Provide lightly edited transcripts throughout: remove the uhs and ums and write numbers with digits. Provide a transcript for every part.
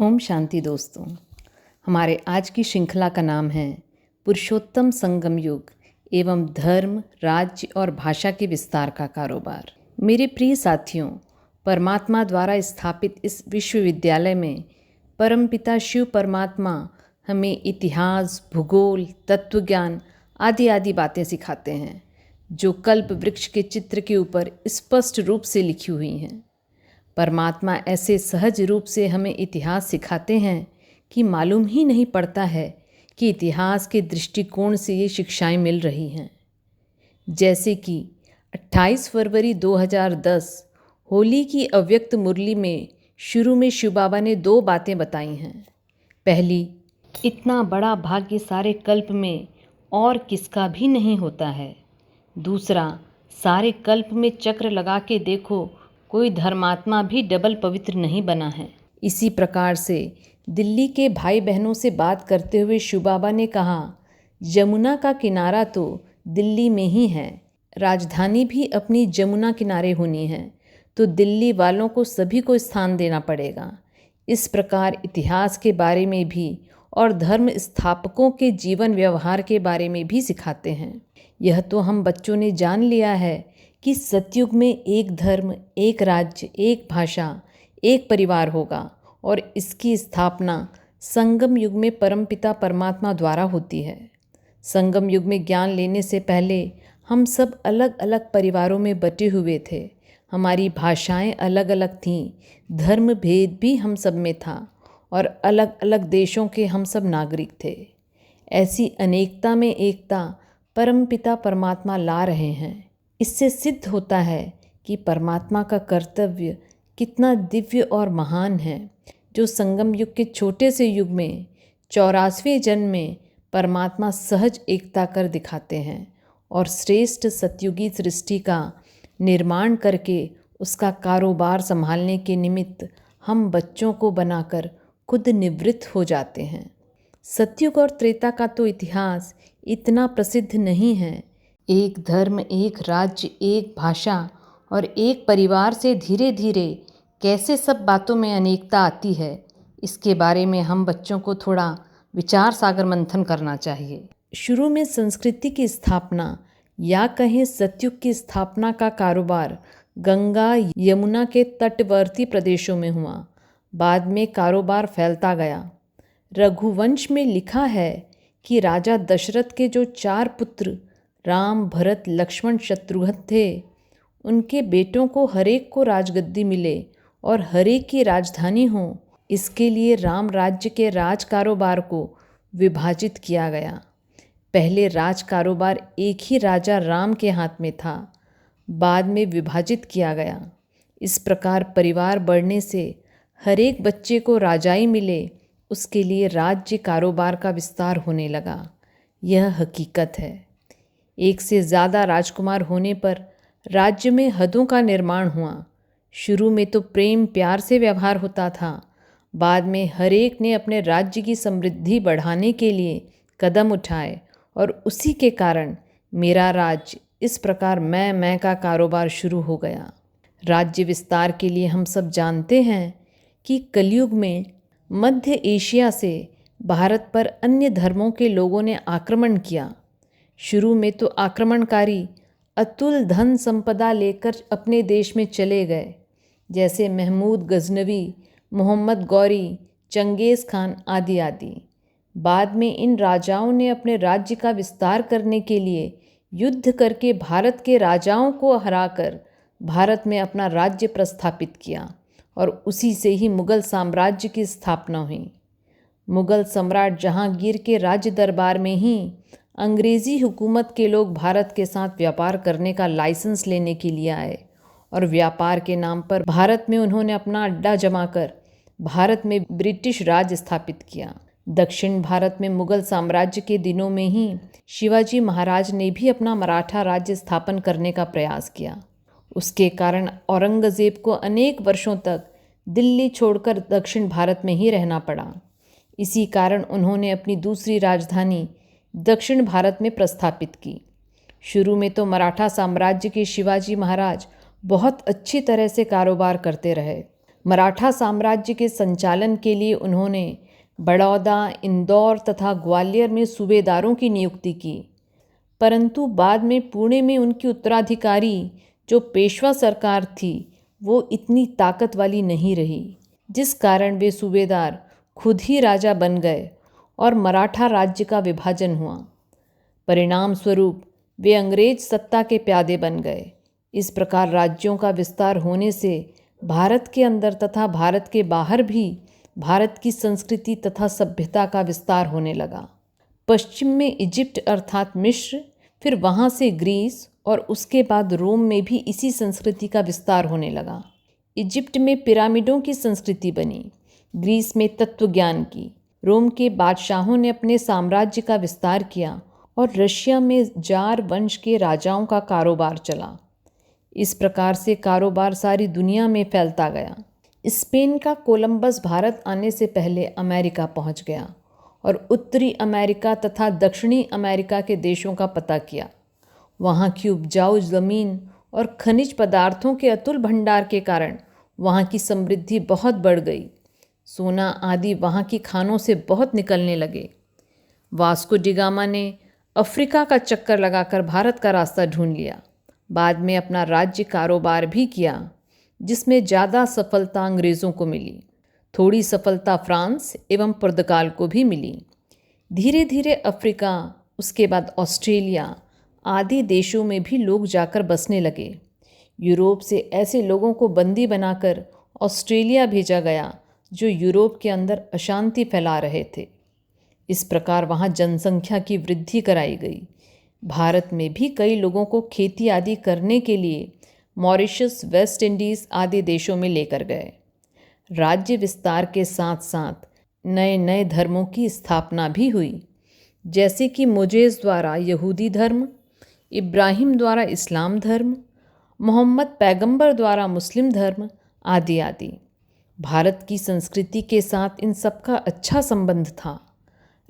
ओम शांति दोस्तों। हमारे आज की श्रृंखला का नाम है पुरुषोत्तम संगम युग एवं धर्म, राज्य और भाषा के विस्तार का कारोबार। मेरे प्रिय साथियों, परमात्मा द्वारा स्थापित इस विश्वविद्यालय में परमपिता शिव परमात्मा हमें इतिहास, भूगोल, तत्वज्ञान आदि आदि बातें सिखाते हैं जो कल्प वृक्ष के चित्र के ऊपर स्पष्ट रूप से लिखी हुई हैं। परमात्मा ऐसे सहज रूप से हमें इतिहास सिखाते हैं कि मालूम ही नहीं पड़ता है कि इतिहास के दृष्टिकोण से ये शिक्षाएं मिल रही हैं। जैसे कि 28 फरवरी 2010 होली की अव्यक्त मुरली में शुरू में शिव बाबा ने 2 बातें बताई हैं। पहली, इतना बड़ा भाग्य सारे कल्प में और किसका भी नहीं होता है। दूसरा, सारे कल्प में चक्र लगा के देखो, कोई धर्मात्मा भी डबल पवित्र नहीं बना है। इसी प्रकार से दिल्ली के भाई बहनों से बात करते हुए शिव बाबा ने कहा, यमुना का किनारा तो दिल्ली में ही है, राजधानी भी अपनी यमुना किनारे होनी है, तो दिल्ली वालों को सभी को स्थान देना पड़ेगा। इस प्रकार इतिहास के बारे में भी और धर्म स्थापकों के जीवन व्यवहार के बारे में भी सिखाते हैं। यह तो हम बच्चों ने जान लिया है कि सतयुग में एक धर्म, एक राज्य, एक भाषा, एक परिवार होगा और इसकी स्थापना संगम युग में परमपिता परमात्मा द्वारा होती है। संगम युग में ज्ञान लेने से पहले हम सब अलग अलग परिवारों में बटे हुए थे। हमारी भाषाएं अलग अलग थीं, धर्म भेद भी हम सब में था और अलग अलग देशों के हम सब नागरिक थे। ऐसी अनेकता में एकता परमपिता परमात्मा ला रहे हैं। इससे सिद्ध होता है कि परमात्मा का कर्तव्य कितना दिव्य और महान है, जो संगम युग के छोटे से युग में 84वें जन्म में परमात्मा सहज एकता कर दिखाते हैं और श्रेष्ठ सतयुगी सृष्टि का निर्माण करके उसका कारोबार संभालने के निमित्त हम बच्चों को बनाकर खुद निवृत्त हो जाते हैं। सतयुग और त्रेता का तो इतिहास इतना प्रसिद्ध नहीं है। एक धर्म, एक राज्य, एक भाषा और एक परिवार से धीरे धीरे कैसे सब बातों में अनेकता आती है, इसके बारे में हम बच्चों को थोड़ा विचार सागर मंथन करना चाहिए। शुरू में संस्कृति की स्थापना या कहें सतयुग की स्थापना का कारोबार गंगा यमुना के तटवर्ती प्रदेशों में हुआ। बाद में कारोबार फैलता गया। रघुवंश में लिखा है कि राजा दशरथ के जो 4 पुत्र राम, भरत, लक्ष्मण, शत्रुघ्न थे, उनके बेटों को हरेक को राजगद्दी मिले और हरेक की राजधानी हो। इसके लिए राम राज्य के राज कारोबार को विभाजित किया गया। पहले राज कारोबार एक ही राजा राम के हाथ में था, बाद में विभाजित किया गया। इस प्रकार परिवार बढ़ने से हरेक बच्चे को राजाई मिले, उसके लिए राज्य कारोबार का विस्तार होने लगा। यह हकीकत है। एक से ज़्यादा राजकुमार होने पर राज्य में हदों का निर्माण हुआ। शुरू में तो प्रेम प्यार से व्यवहार होता था, बाद में हर एक ने अपने राज्य की समृद्धि बढ़ाने के लिए कदम उठाए और उसी के कारण मेरा राज्य, इस प्रकार मैं का कारोबार शुरू हो गया। राज्य विस्तार के लिए हम सब जानते हैं कि कलयुग में मध्य एशिया से भारत पर अन्य धर्मों के लोगों ने आक्रमण किया। शुरू में तो आक्रमणकारी अतुल धन संपदा लेकर अपने देश में चले गए, जैसे महमूद गजनवी, मोहम्मद गौरी, चंगेज़ खान आदि आदि। बाद में इन राजाओं ने अपने राज्य का विस्तार करने के लिए युद्ध करके भारत के राजाओं को हराकर भारत में अपना राज्य प्रस्थापित किया और उसी से ही मुग़ल साम्राज्य की स्थापना हुई। मुग़ल सम्राट जहांगीर के राज्य दरबार में ही अंग्रेज़ी हुकूमत के लोग भारत के साथ व्यापार करने का लाइसेंस लेने के लिए आए और व्यापार के नाम पर भारत में उन्होंने अपना अड्डा जमाकर भारत में ब्रिटिश राज स्थापित किया। दक्षिण भारत में मुग़ल साम्राज्य के दिनों में ही शिवाजी महाराज ने भी अपना मराठा राज्य स्थापन करने का प्रयास किया। उसके कारण औरंगज़ेब को अनेक वर्षों तक दिल्ली छोड़कर दक्षिण भारत में ही रहना पड़ा। इसी कारण उन्होंने अपनी दूसरी राजधानी दक्षिण भारत में प्रस्थापित की। शुरू में तो मराठा साम्राज्य के शिवाजी महाराज बहुत अच्छी तरह से कारोबार करते रहे। मराठा साम्राज्य के संचालन के लिए उन्होंने बड़ौदा, इंदौर तथा ग्वालियर में सूबेदारों की नियुक्ति की, परंतु बाद में पुणे में उनकी उत्तराधिकारी जो पेशवा सरकार थी वो इतनी ताकत वाली नहीं रही, जिस कारण वे सूबेदार खुद ही राजा बन गए और मराठा राज्य का विभाजन हुआ। परिणाम स्वरूप वे अंग्रेज सत्ता के प्यादे बन गए। इस प्रकार राज्यों का विस्तार होने से भारत के अंदर तथा भारत के बाहर भी भारत की संस्कृति तथा सभ्यता का विस्तार होने लगा। पश्चिम में इजिप्ट अर्थात मिस्र, फिर वहाँ से ग्रीस और उसके बाद रोम में भी इसी संस्कृति का विस्तार होने लगा। इजिप्ट में पिरामिडों की संस्कृति बनी, ग्रीस में तत्वज्ञान की, रोम के बादशाहों ने अपने साम्राज्य का विस्तार किया और रशिया में जार वंश के राजाओं का कारोबार चला। इस प्रकार से कारोबार सारी दुनिया में फैलता गया। स्पेन का कोलंबस भारत आने से पहले अमेरिका पहुंच गया और उत्तरी अमेरिका तथा दक्षिणी अमेरिका के देशों का पता किया। वहाँ की उपजाऊ ज़मीन और खनिज पदार्थों के अतुल भंडार के कारण वहाँ की समृद्धि बहुत बढ़ गई। सोना आदि वहाँ की खानों से बहुत निकलने लगे। वास्को डिगामा ने अफ्रीका का चक्कर लगाकर भारत का रास्ता ढूंढ लिया। बाद में अपना राज्य कारोबार भी किया, जिसमें ज़्यादा सफलता अंग्रेज़ों को मिली। थोड़ी सफलता फ्रांस एवं पुर्तगाल को भी मिली। धीरे धीरे अफ्रीका, उसके बाद ऑस्ट्रेलिया आदि देशों में भी लोग जाकर बसने लगे। यूरोप से ऐसे लोगों को बंदी बनाकर ऑस्ट्रेलिया भेजा गया जो यूरोप के अंदर अशांति फैला रहे थे। इस प्रकार वहाँ जनसंख्या की वृद्धि कराई गई। भारत में भी कई लोगों को खेती आदि करने के लिए मॉरिशस, वेस्ट इंडीज़ आदि देशों में लेकर गए। राज्य विस्तार के साथ साथ नए नए धर्मों की स्थापना भी हुई, जैसे कि मोजेस द्वारा यहूदी धर्म, इब्राहिम द्वारा इस्लाम धर्म, मोहम्मद पैगंबर द्वारा मुस्लिम धर्म आदि आदि। भारत की संस्कृति के साथ इन सब का अच्छा संबंध था।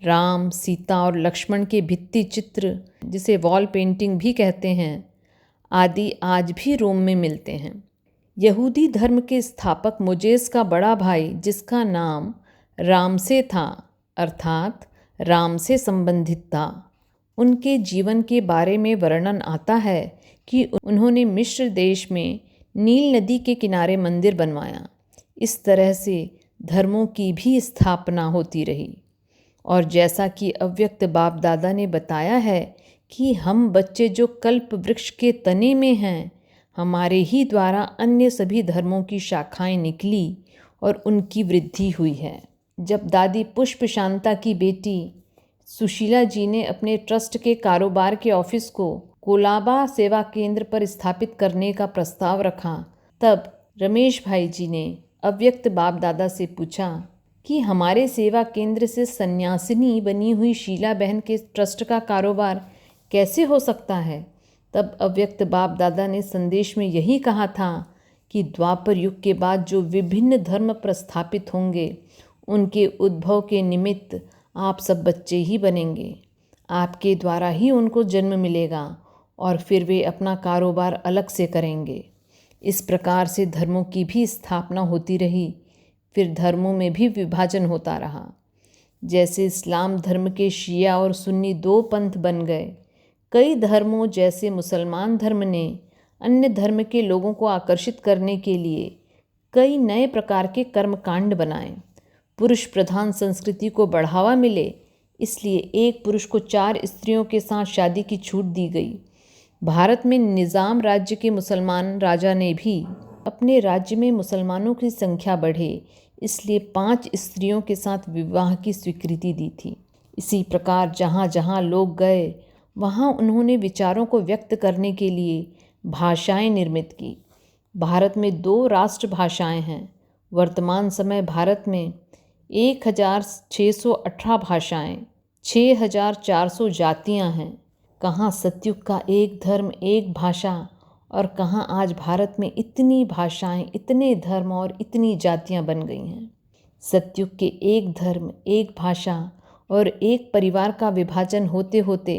राम, सीता और लक्ष्मण के भित्ति चित्र, जिसे वॉल पेंटिंग भी कहते हैं, आदि आज भी रोम में मिलते हैं। यहूदी धर्म के स्थापक मोजेस का बड़ा भाई, जिसका नाम रामसे था अर्थात राम से संबंधित था, उनके जीवन के बारे में वर्णन आता है कि उन्होंने मिस्र देश में नील नदी के किनारे मंदिर बनवाया। इस तरह से धर्मों की भी स्थापना होती रही। और जैसा कि अव्यक्त बाप दादा ने बताया है कि हम बच्चे जो कल्प वृक्ष के तने में हैं, हमारे ही द्वारा अन्य सभी धर्मों की शाखाएं निकली और उनकी वृद्धि हुई है। जब दादी पुष्प शांता की बेटी सुशीला जी ने अपने ट्रस्ट के कारोबार के ऑफिस को कोलाबा सेवा केंद्र पर स्थापित करने का प्रस्ताव रखा, तब रमेश भाई जी ने अव्यक्त बाप दादा से पूछा कि हमारे सेवा केंद्र से सन्यासिनी बनी हुई शीला बहन के ट्रस्ट का कारोबार कैसे हो सकता है। तब अव्यक्त बाप दादा ने संदेश में यही कहा था कि द्वापर युग के बाद जो विभिन्न धर्म प्रस्थापित होंगे, उनके उद्भव के निमित्त आप सब बच्चे ही बनेंगे। आपके द्वारा ही उनको जन्म मिलेगा और फिर वे अपना कारोबार अलग से करेंगे। इस प्रकार से धर्मों की भी स्थापना होती रही। फिर धर्मों में भी विभाजन होता रहा। जैसे इस्लाम धर्म के शिया और सुन्नी दो पंथ बन गए। कई धर्मों जैसे मुसलमान धर्म ने अन्य धर्म के लोगों को आकर्षित करने के लिए कई नए प्रकार के कर्मकांड बनाए। पुरुष प्रधान संस्कृति को बढ़ावा मिले, इसलिए एक पुरुष को 4 स्त्रियों के साथ शादी की छूट दी गई। भारत में निज़ाम राज्य के मुसलमान राजा ने भी अपने राज्य में मुसलमानों की संख्या बढ़े, इसलिए 5 स्त्रियों के साथ विवाह की स्वीकृति दी थी। इसी प्रकार जहाँ जहाँ लोग गए, वहाँ उन्होंने विचारों को व्यक्त करने के लिए भाषाएं निर्मित की। भारत में 2 राष्ट्रभाषाएं हैं। वर्तमान समय भारत में 1618 भाषाएं, 6400 जातियां हैं। कहाँ सतयुग का एक धर्म एक भाषा, और कहाँ आज भारत में इतनी भाषाएं, इतने धर्म और इतनी जातियां बन गई हैं। सतयुग के एक धर्म एक भाषा और एक परिवार का विभाजन होते होते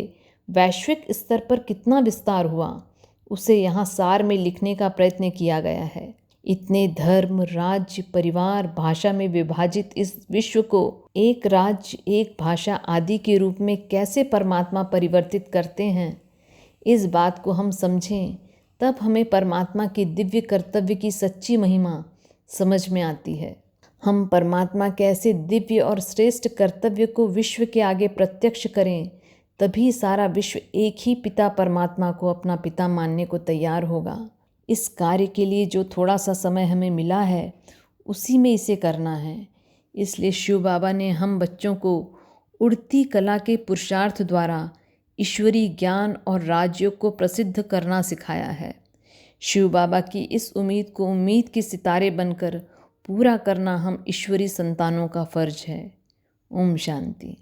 वैश्विक स्तर पर कितना विस्तार हुआ, उसे यहाँ सार में लिखने का प्रयत्न किया गया है। इतने धर्म, राज्य, परिवार, भाषा में विभाजित इस विश्व को एक राज्य, एक भाषा आदि के रूप में कैसे परमात्मा परिवर्तित करते हैं, इस बात को हम समझें, तब हमें परमात्मा के दिव्य कर्तव्य की सच्ची महिमा समझ में आती है। हम परमात्मा के ऐसे दिव्य और श्रेष्ठ कर्तव्य को विश्व के आगे प्रत्यक्ष करें, तभी सारा विश्व एक ही पिता परमात्मा को अपना पिता मानने को तैयार होगा। इस कार्य के लिए जो थोड़ा सा समय हमें मिला है, उसी में इसे करना है। इसलिए शिव बाबा ने हम बच्चों को उड़ती कला के पुरुषार्थ द्वारा ईश्वरीय ज्ञान और राजयोग को प्रसिद्ध करना सिखाया है। शिव बाबा की इस उम्मीद को उम्मीद के सितारे बनकर पूरा करना हम ईश्वरीय संतानों का फर्ज है। ओम शांति।